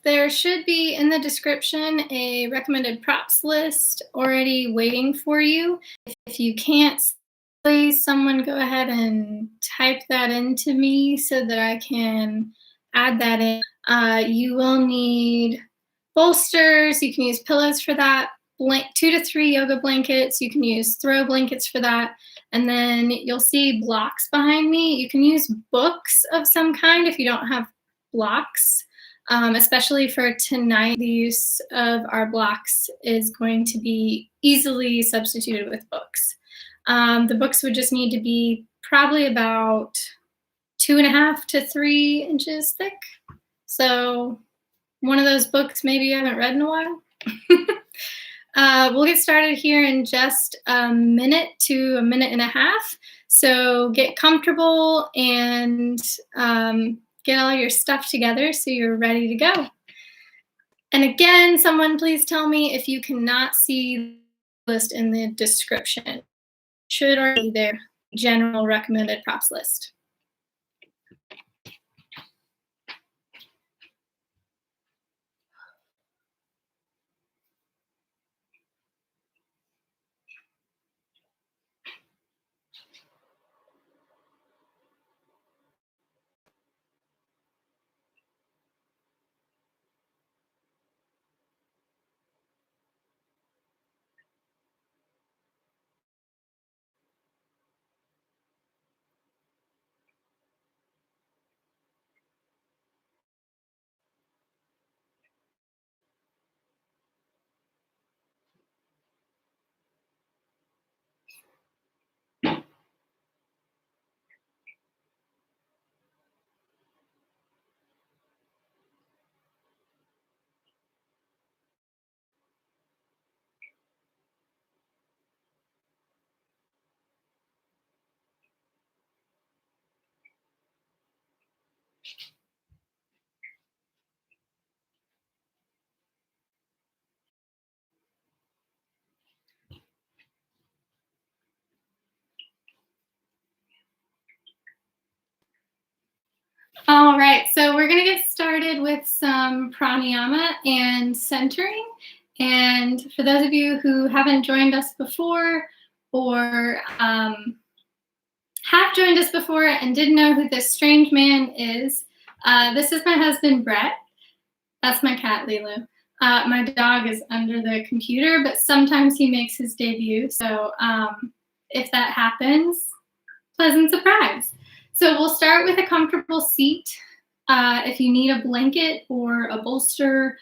There should be in the description a recommended props list already waiting for you. If you can't, please someone go ahead and type that into me so that I can add that in. You will need bolsters. You can use pillows for that. 2 to 3 yoga blankets. You can use throw blankets for that. And then you'll see blocks behind me. You can use books of some kind if you don't have blocks. Especially for tonight, the use of our blocks is going to be easily substituted with books. The books would just need to be probably about 2.5 to 3 inches thick. So one of those books maybe you haven't read in a while. We'll get started here in just a minute to a minute and a half. So get comfortable and get all your stuff together so you're ready to go. And again, someone please tell me if you cannot see the list in the description. It should already be their general recommended props list. All right, so we're going to get started with some pranayama and centering. And for those of you who haven't joined us before or have joined us before and didn't know who this strange man is, this is my husband, Brett. That's my cat, Lulu. My dog is under the computer, but sometimes he makes his debut. So if that happens, pleasant surprise. So we'll start with a comfortable seat. If you need a blanket or a bolster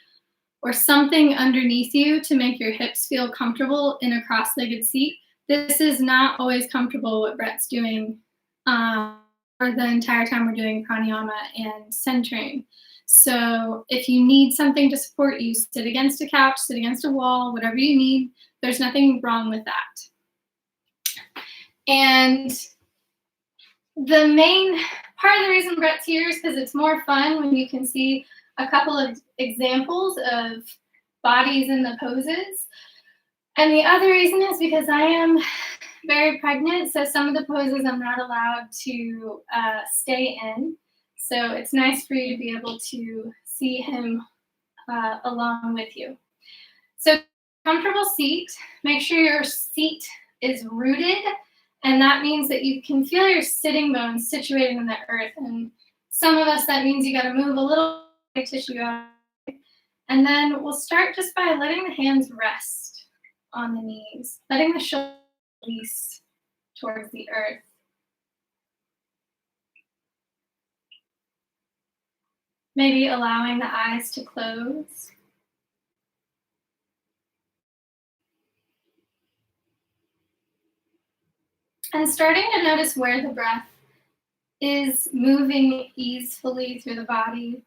or something underneath you to make your hips feel comfortable in a cross-legged seat, this is not always comfortable what Brett's doing for the entire time we're doing pranayama and centering. So if you need something to support you, sit against a couch, sit against a wall, whatever you need, there's nothing wrong with that. And the main part of the reason Brett's here is because it's more fun when you can see a couple of examples of bodies in the poses. And the other reason is because I am very pregnant, so some of the poses I'm not allowed to stay in. So it's nice for you to be able to see him along with you. So comfortable seat, make sure your seat is rooted, and that means that you can feel your sitting bones situated in the earth. And some of us, that means you got to move a little tissue out. And then we'll start just by letting the hands rest on the knees, letting the shoulders release towards the earth. Maybe allowing the eyes to close. And starting to notice where the breath is moving easily through the body.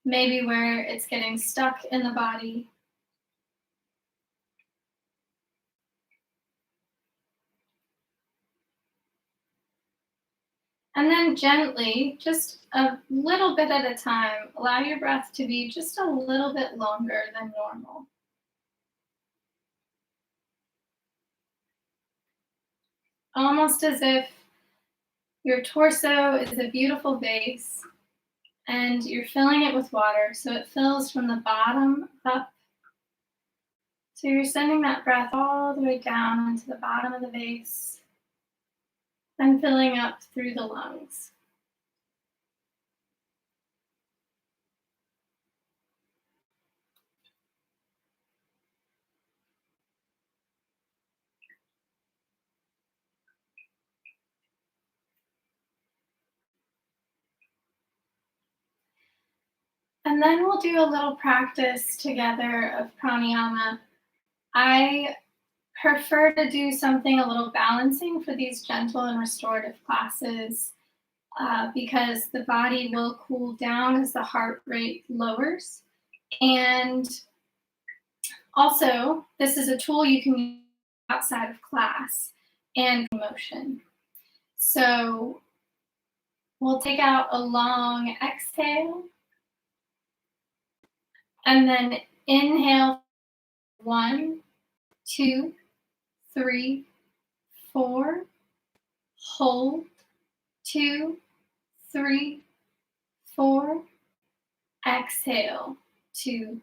Maybe where it's getting stuck in the body. And then gently, just a little bit at a time, allow your breath to be just a little bit longer than normal. Almost as if your torso is a beautiful vase And you're filling it with water, so it fills from the bottom up. So you're sending that breath all the way down into the bottom of the vase and filling up through the lungs. And then we'll do a little practice together of pranayama. I prefer to do something a little balancing for these gentle and restorative classes because the body will cool down as the heart rate lowers. And also, this is a tool you can use outside of class and motion. So we'll take out a long exhale and then inhale 1, 2, 3, 4, hold 2, 3, 4, exhale 2,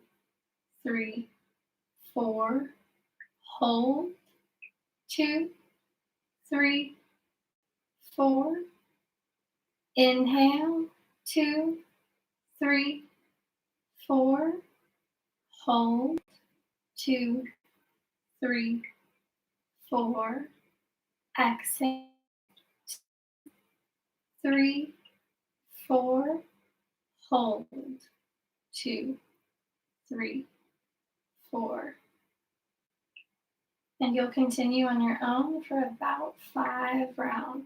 3, 4, hold 2, 3, 4, inhale 2, 3, 4, hold 2, 3, 4, exhale 3, 4, hold 2, 3, 4. And you'll continue on your own for about 5 rounds.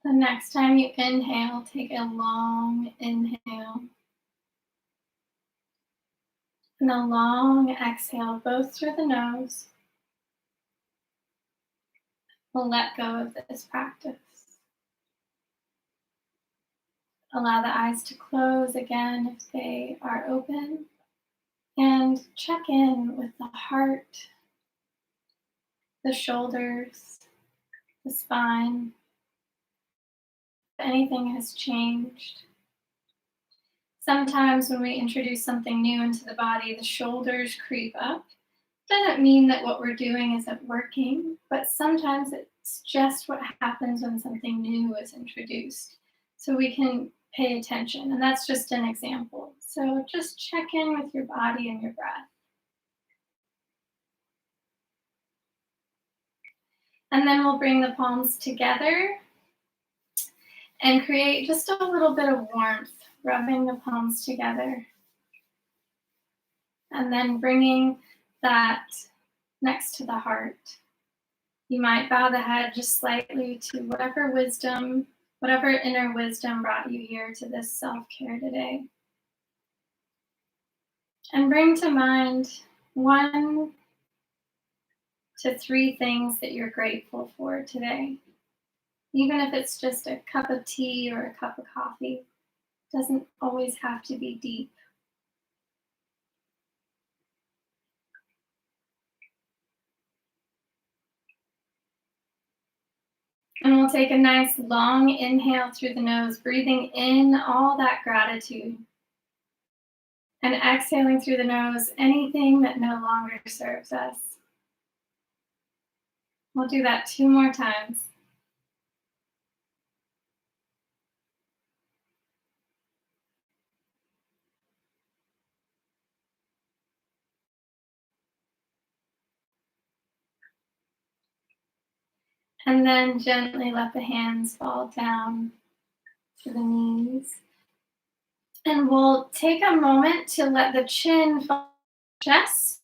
The next time you inhale, take a long inhale and a long exhale, both through the nose. We'll let go of this practice. Allow the eyes to close again if they are open. And check in with the heart, the shoulders, the spine. If anything has changed. Sometimes when we introduce something new into the body, the shoulders creep up. Doesn't mean that what we're doing isn't working, but sometimes it's just what happens when something new is introduced. So we can pay attention, and that's just an example. So just check in with your body and your breath. And then we'll bring the palms together and create just a little bit of warmth, rubbing the palms together. And then bringing that next to the heart. You might bow the head just slightly to whatever wisdom whatever inner wisdom brought you here to this self-care today. And bring to mind 1 to 3 things that you're grateful for today. Even if it's just a cup of tea or a cup of coffee, it doesn't always have to be deep. And we'll take a nice long inhale through the nose, breathing in all that gratitude. And exhaling through the nose anything that no longer serves us. We'll do that 2 more times. And then gently let the hands fall down to the knees. And we'll take a moment to let the chin fall to the chest.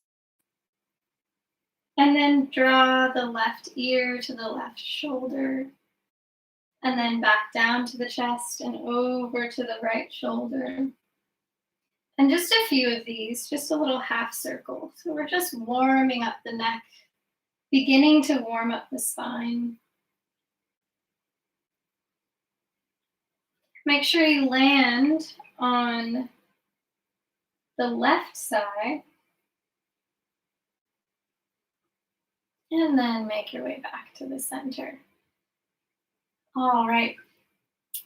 And then draw the left ear to the left shoulder. And then back down to the chest and over to the right shoulder. And just a few of these, just a little half circle. So we're just warming up the neck, beginning to warm up the spine. Make sure you land on the left side. And then make your way back to the center. All right.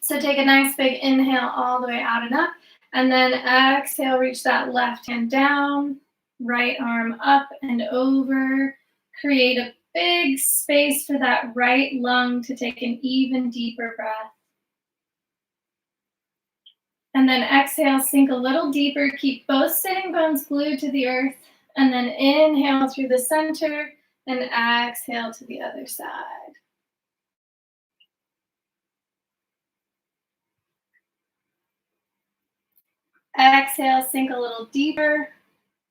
So take a nice big inhale all the way out and up. And then exhale, reach that left hand down, right arm up and over. Create a big space for that right lung to take an even deeper breath. And then exhale, sink a little deeper. Keep both sitting bones glued to the earth. And then inhale through the center and exhale to the other side. Exhale, sink a little deeper.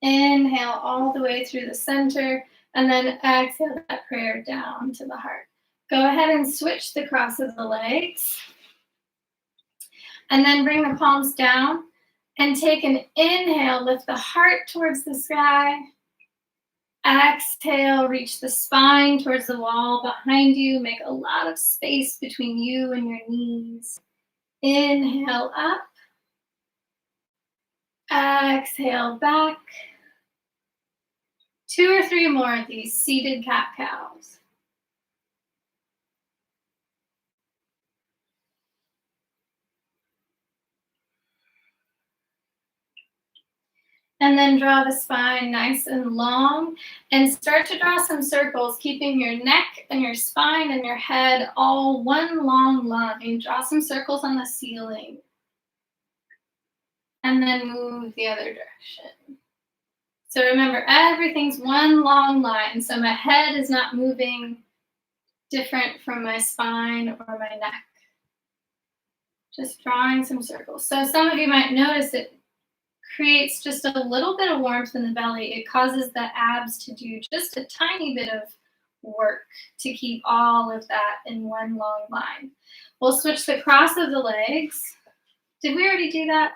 Inhale all the way through the center. And then exhale that prayer down to the heart. Go ahead and switch the cross of the legs. And then bring the palms down and take an inhale, lift the heart towards the sky. Exhale, reach the spine towards the wall behind you. Make a lot of space between you and your knees. Inhale up. Exhale back. 2 or 3 more of these seated cat-cows. And then draw the spine nice and long and start to draw some circles, keeping your neck and your spine and your head all one long line. Draw some circles on the ceiling. And then move the other direction. So remember, everything's one long line. So my head is not moving different from my spine or my neck. Just drawing some circles. So some of you might notice it creates just a little bit of warmth in the belly. It causes the abs to do just a tiny bit of work to keep all of that in one long line. We'll switch the cross of the legs. Did we already do that?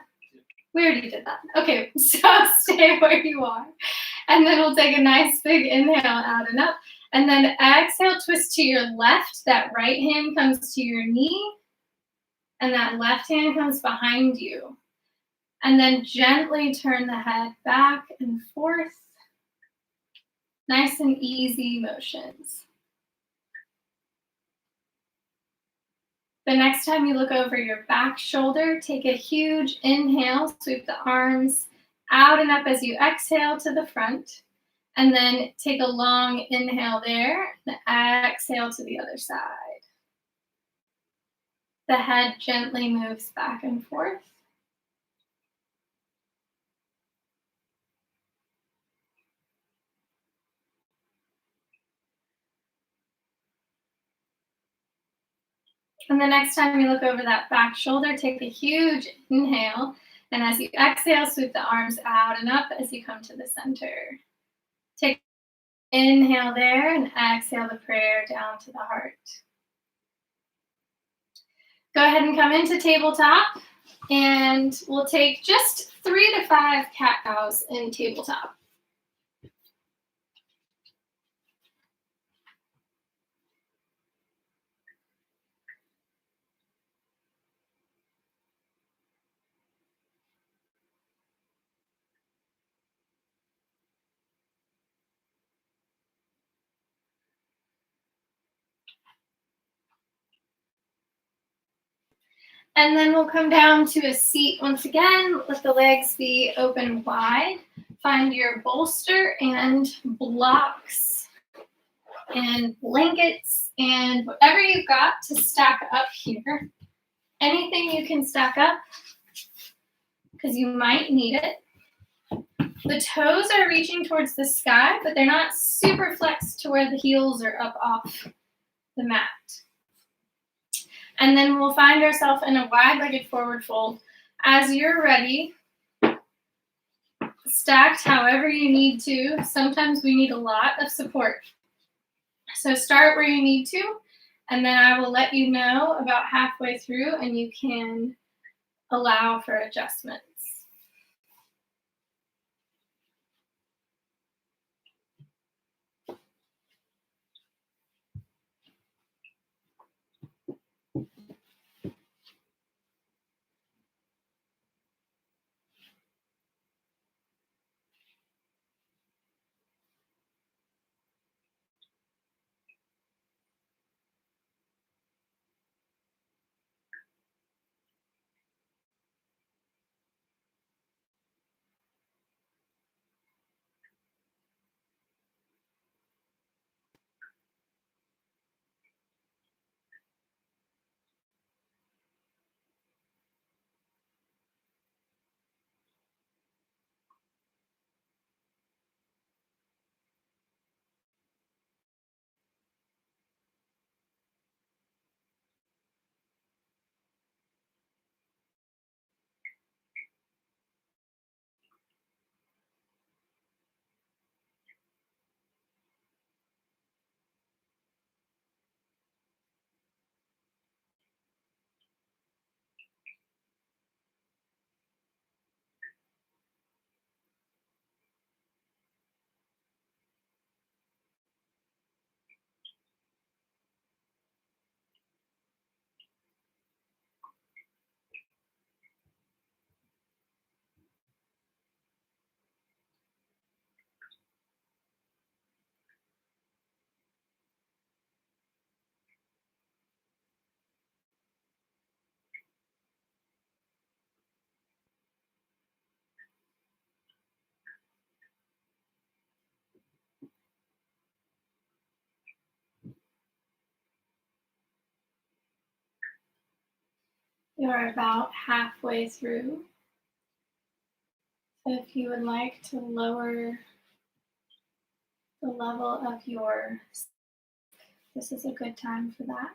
We already did that. Okay, so stay where you are. And then we'll take a nice big inhale out and up. And then exhale, twist to your left. That right hand comes to your knee. And that left hand comes behind you. And then gently turn the head back and forth. Nice and easy motions. The next time you look over your back shoulder, take a huge inhale, sweep the arms out and up as you exhale to the front. And then take a long inhale there, and exhale to the other side. The head gently moves back and forth. And the next time you look over that back shoulder, take a huge inhale. And as you exhale, sweep the arms out and up as you come to the center. Take inhale there and exhale the prayer down to the heart. Go ahead and come into tabletop, and we'll take just 3 to 5 cat cows in tabletop. And then we'll come down to a seat once again. Let the legs be open wide. Find your bolster and blocks and blankets and whatever you've got to stack up here. Anything you can stack up because you might need it. The toes are reaching towards the sky, but they're not super flexed to where the heels are up off the mat. And then we'll find ourselves in a wide-legged forward fold. As you're ready, stacked however you need to. Sometimes we need a lot of support. So start where you need to, and then I will let you know about halfway through, and you can allow for adjustments. You're about halfway through. So if you would like to lower the level of your, this is a good time for that.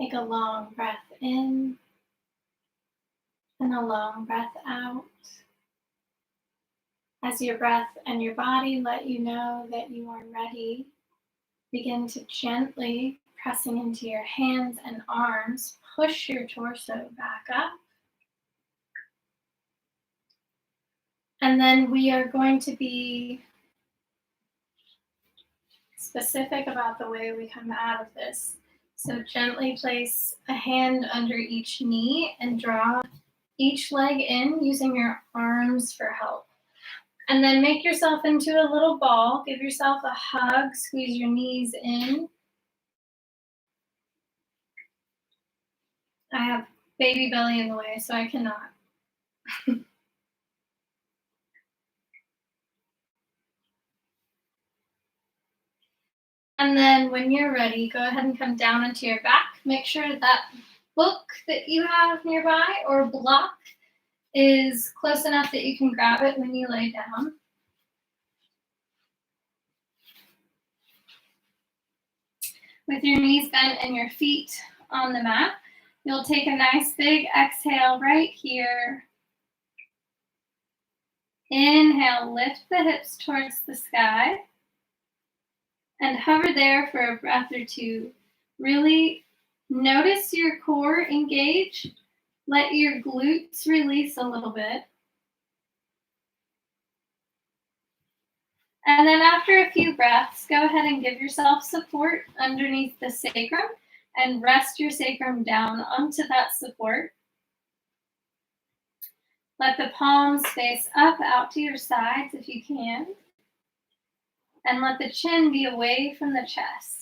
Take a long breath in and a long breath out. As your breath and your body let you know that you are ready, begin to gently pressing into your hands and arms, push your torso back up. And then we are going to be specific about the way we come out of this. So gently place a hand under each knee and draw each leg in using your arms for help. And then make yourself into a little ball. Give yourself a hug, squeeze your knees in. I have baby belly in the way, so I cannot. And then when you're ready, go ahead and come down onto your back. Make sure that book that you have nearby or block is close enough that you can grab it when you lay down. With your knees bent and your feet on the mat, you'll take a nice big exhale right here. Inhale, lift the hips towards the sky and hover there for a breath or two. Really notice your core engage. Let your glutes release a little bit. And then after a few breaths, go ahead and give yourself support underneath the sacrum and rest your sacrum down onto that support. Let the palms face up out to your sides if you can. And let the chin be away from the chest.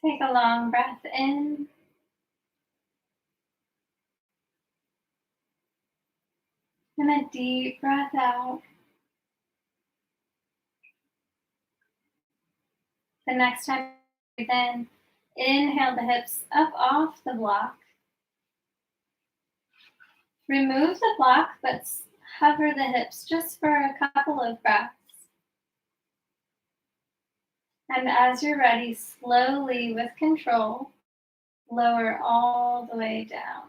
Take a long breath in. And a deep breath out. The next time you breathe in, inhale the hips up off the block. Remove the block, but hover the hips just for a couple of breaths. And as you're ready, slowly with control, lower all the way down.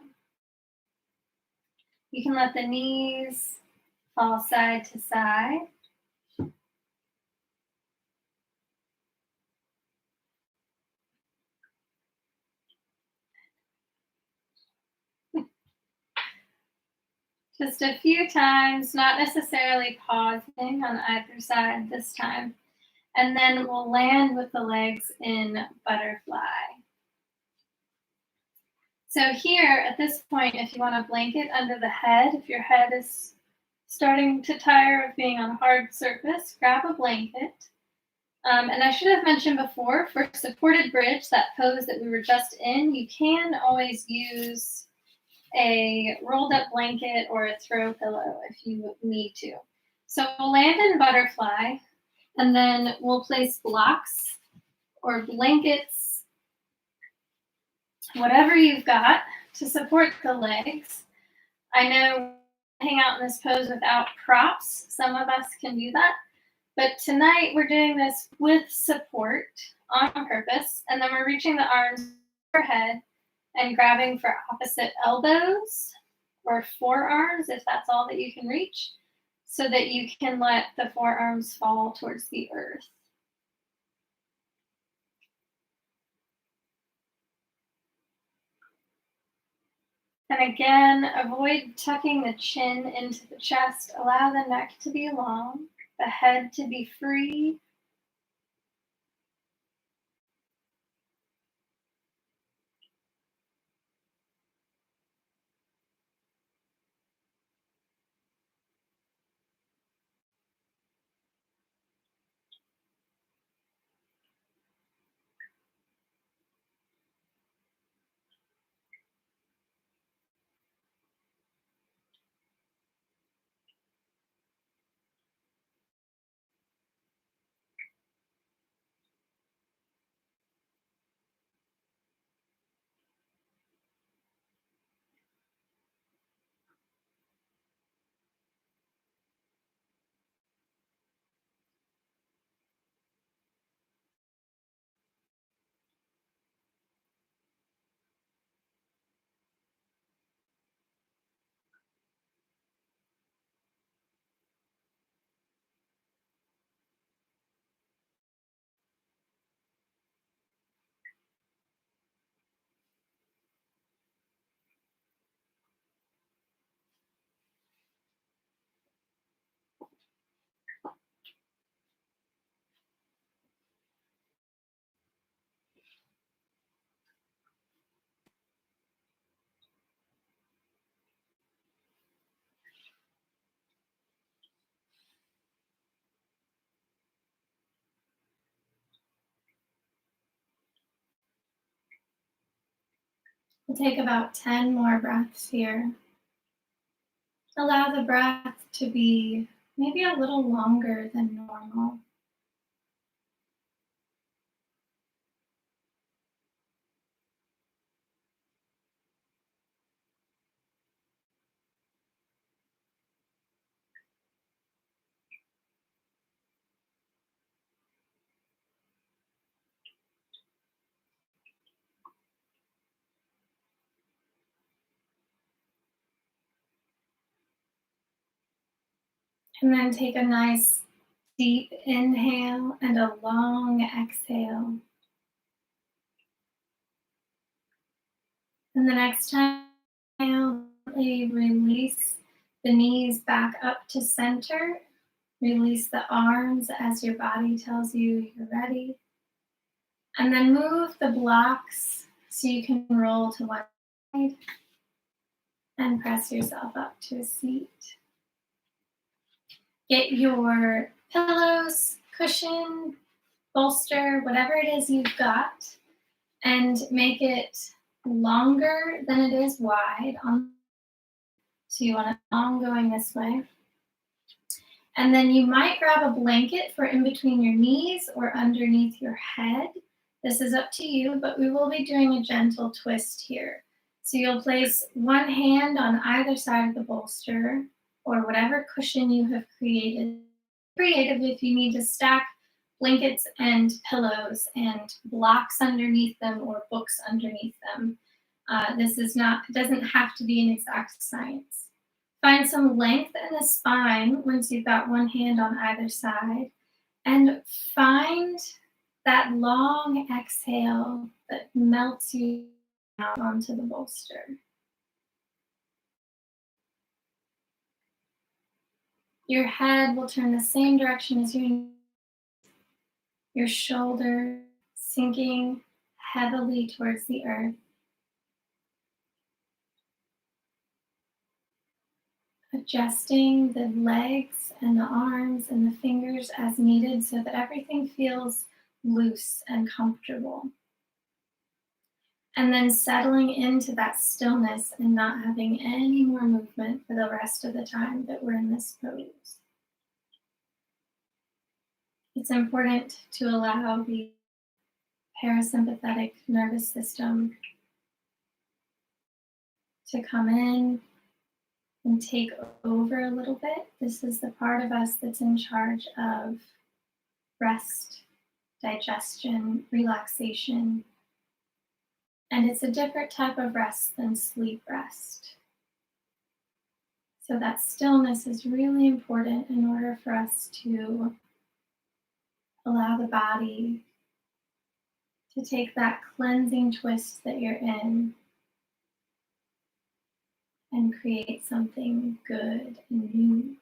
You can let the knees fall side to side. Just a few times, not necessarily pausing on either side this time. And then we'll land with the legs in butterfly. So here, at this point, if you want a blanket under the head, if your head is starting to tire of being on a hard surface, grab a blanket. And I should have mentioned before, for supported bridge, that pose that we were just in, you can always use a rolled up blanket or a throw pillow if you need to. So we'll land in butterfly, and then we'll place blocks or blankets, whatever you've got to support the legs. I know hang out in this pose without props. Some of us can do that. But tonight we're doing this with support on purpose, and then we're reaching the arms overhead and grabbing for opposite elbows or forearms if that's all that you can reach, so that you can let the forearms fall towards the earth. And again, avoid tucking the chin into the chest. Allow the neck to be long, the head to be free. We'll take about 10 more breaths here. Allow the breath to be maybe a little longer than normal. And then take a nice deep inhale and a long exhale. And the next time, release the knees back up to center. Release the arms as your body tells you you're ready. And then move the blocks so you can roll to one side and press yourself up to a seat. Get your pillows, cushion, bolster, whatever it is you've got, and make it longer than it is wide. So you want it long going this way. And then you might grab a blanket for in between your knees or underneath your head. This is up to you, but we will be doing a gentle twist here. So you'll place one hand on either side of the bolster or whatever cushion you have created. Creative if you need to stack blankets and pillows and blocks underneath them or books underneath them. This is not, it doesn't have to be an exact science. Find some length in the spine once you've got one hand on either side, and find that long exhale that melts you down onto the bolster. Your head will turn the same direction as your shoulder sinking heavily towards the earth. Adjusting the legs and the arms and the fingers as needed so that everything feels loose and comfortable. And then settling into that stillness and not having any more movement for the rest of the time that we're in this pose. It's important to allow the parasympathetic nervous system to come in and take over a little bit. This is the part of us that's in charge of rest, digestion, relaxation. And it's a different type of rest than sleep rest. So that stillness is really important in order for us to allow the body to take that cleansing twist that you're in and create something good and new.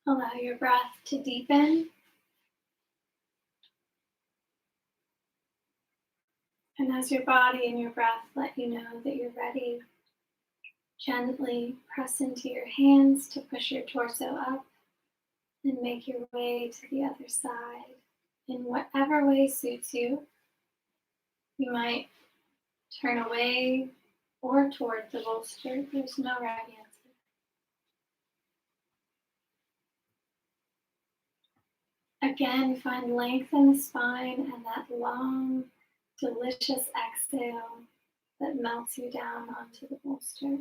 Allow your breath to deepen. And as your body and your breath let you know that you're ready, gently press into your hands to push your torso up and make your way to the other side in whatever way suits you. You might turn away or toward the bolster. There's no right answer. Again, find length in the spine and that long, delicious exhale that melts you down onto the bolster.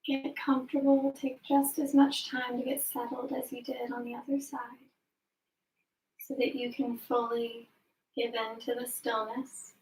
Get comfortable. Take just as much time to get settled as you did on the other side so that you can fully give in to the stillness.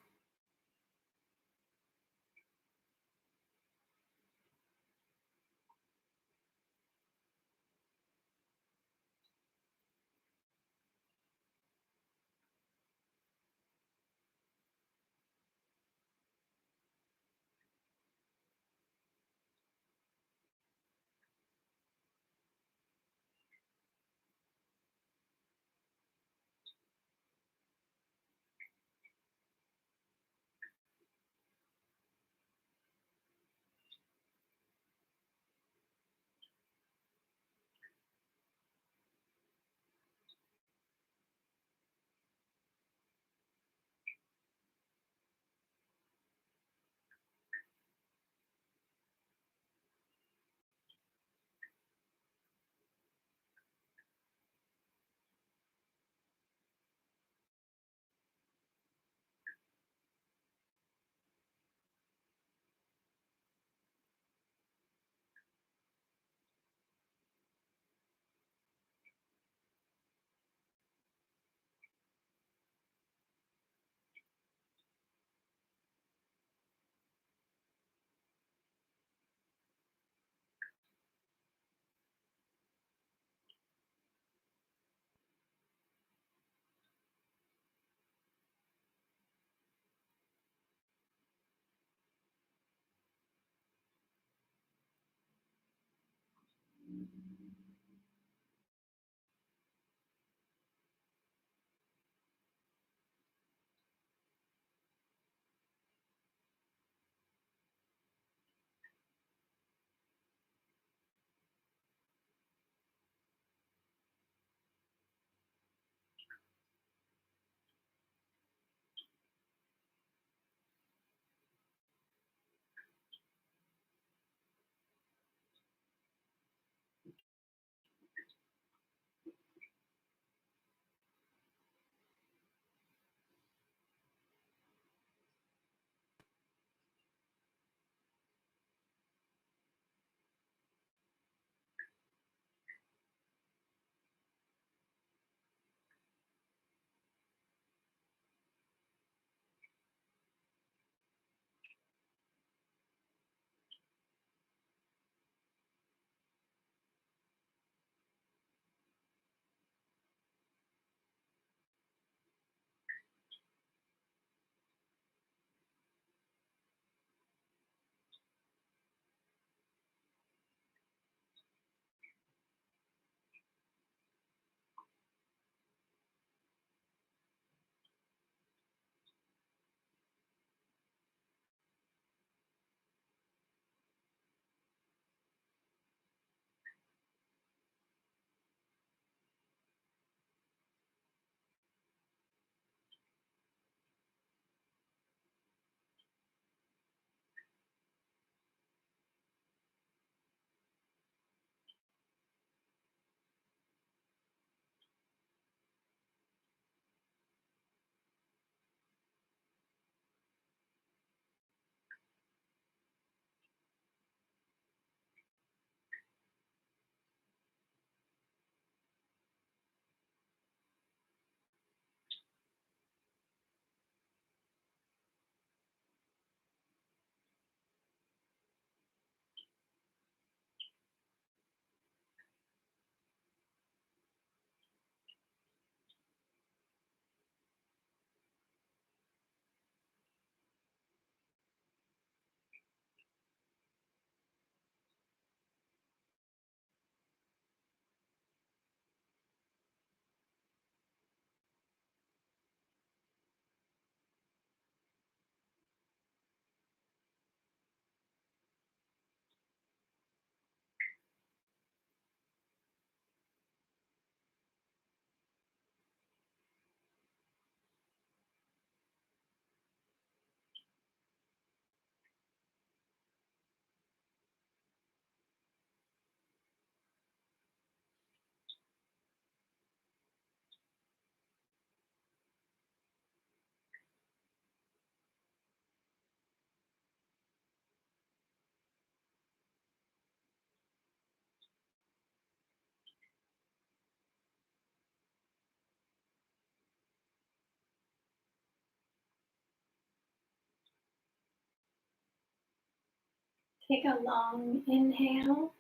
Take a long inhale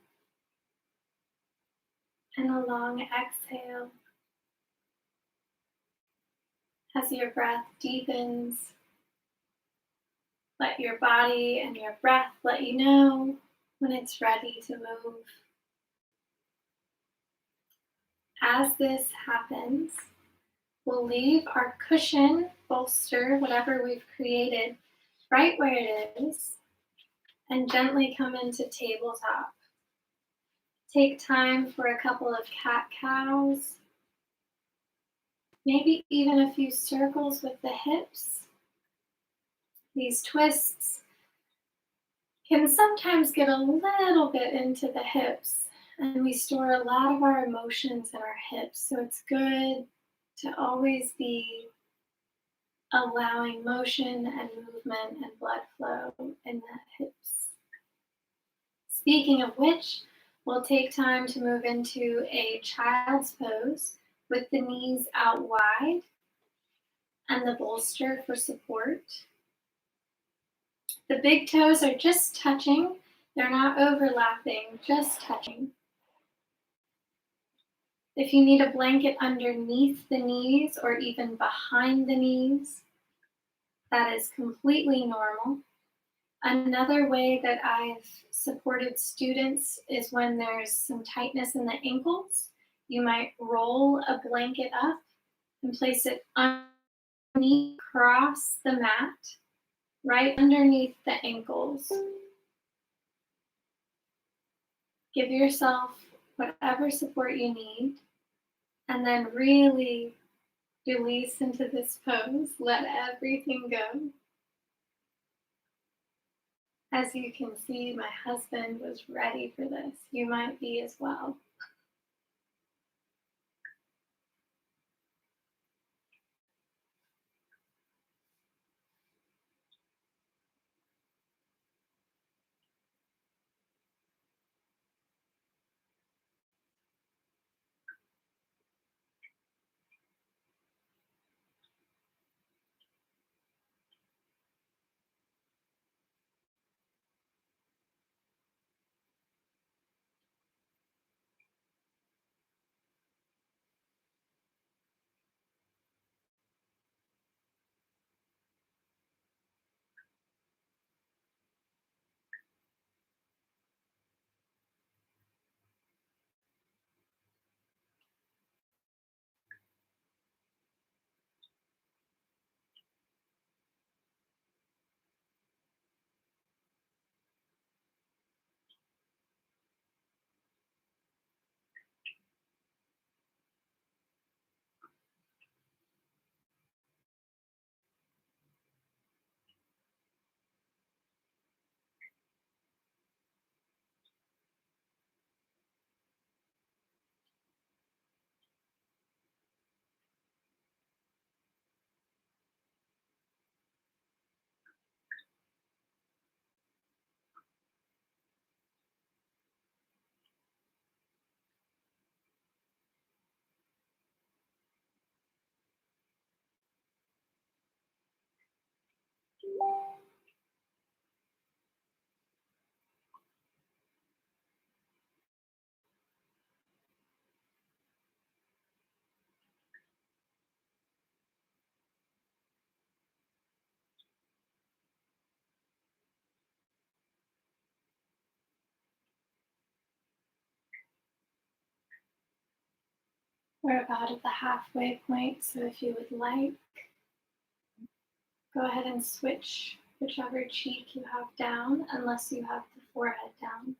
and a long exhale. As your breath deepens, let your body and your breath let you know when it's ready to move. As this happens, we'll leave our cushion, bolster, whatever we've created, right where it is, and gently come into tabletop. Take time for a couple of cat-cows, maybe even a few circles with the hips. These twists can sometimes get a little bit into the hips, and we store a lot of our emotions in our hips, so it's good to always be allowing motion and movement and blood flow in the hips. Speaking of which, we'll take time to move into a child's pose with the knees out wide and the bolster for support. The big toes are just touching. They're not overlapping, just touching. If you need a blanket underneath the knees or even behind the knees, that is completely normal. Another way that I've supported students is when there's some tightness in the ankles. You might roll a blanket up and place it underneath, across the mat, right underneath the ankles. Give yourself whatever support you need, and then really release into this pose. Let everything go. As you can see, my husband was ready for this. You might be as well. We're about at the halfway point, so if you would like, go ahead and switch whichever cheek you have down, unless you have the forehead down.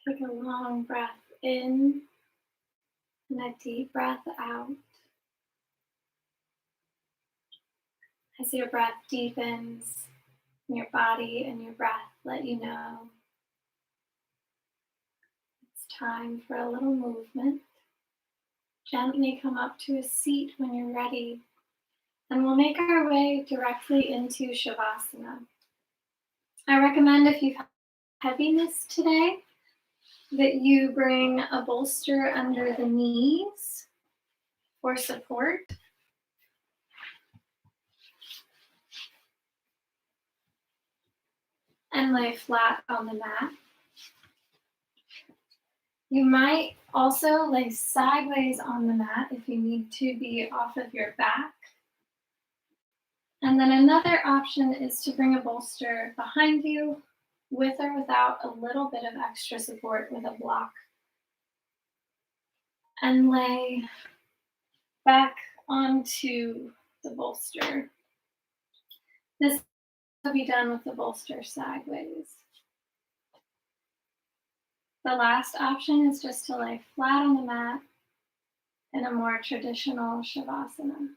Take a long breath in and a deep breath out. As your breath deepens, your body and your breath let you know it's time for a little movement. Gently come up to a seat when you're ready, and we'll make our way directly into Shavasana. I recommend if you have heaviness today that you bring a bolster under the knees for support. And lay flat on the mat. You might also lay sideways on the mat if you need to be off of your back. And then another option is to bring a bolster behind you with or without a little bit of extra support with a block. And lay back onto the bolster. This will be done with the bolster sideways. The last option is just to lay flat on the mat in a more traditional Shavasana.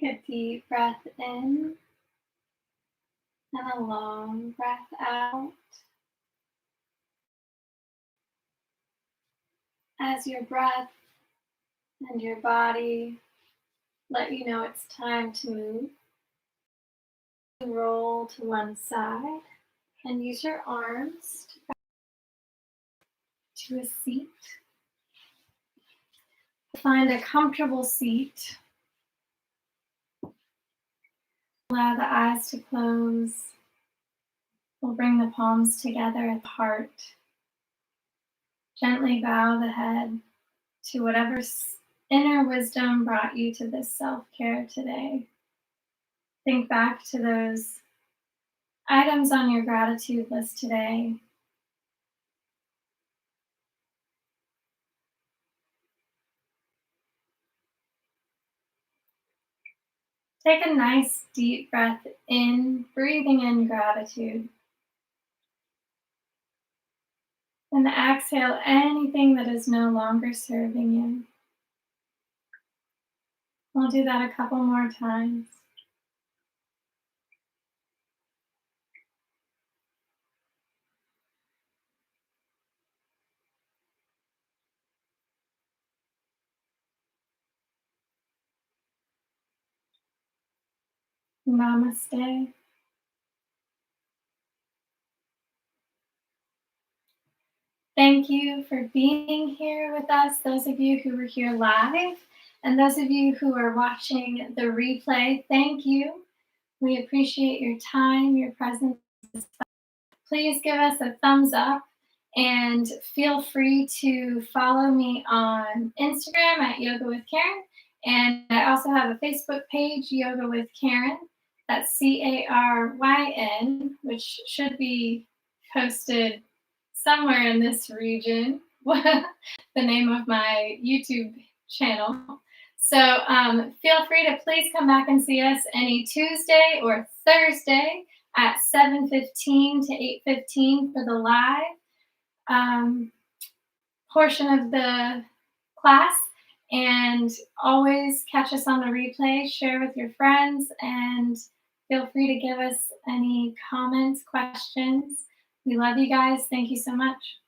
Take a deep breath in and a long breath out. As your breath and your body let you know it's time to move, roll to one side and use your arms to a seat. Find a comfortable seat. Allow the eyes to close. We'll bring the palms together at the heart. Gently bow the head to whatever inner wisdom brought you to this self-care today. Think back to those items on your gratitude list today. Take a nice deep breath in, breathing in gratitude. And exhale anything that is no longer serving you. We'll do that a couple more times. Namaste. Thank you for being here with us, those of you who were here live, and those of you who are watching the replay, thank you. We appreciate your time, your presence. Please give us a thumbs up and feel free to follow me on Instagram at Yoga with Caryn. And I also have a Facebook page, Yoga with Caryn. That's Caryn, which should be posted somewhere in this region, the name of my YouTube channel. So feel free to please come back and see us any Tuesday or Thursday at 7:15 to 8:15 for the live portion of the class. And always catch us on the replay, share with your friends, and feel free to give us any comments, questions. We love you guys. Thank you so much.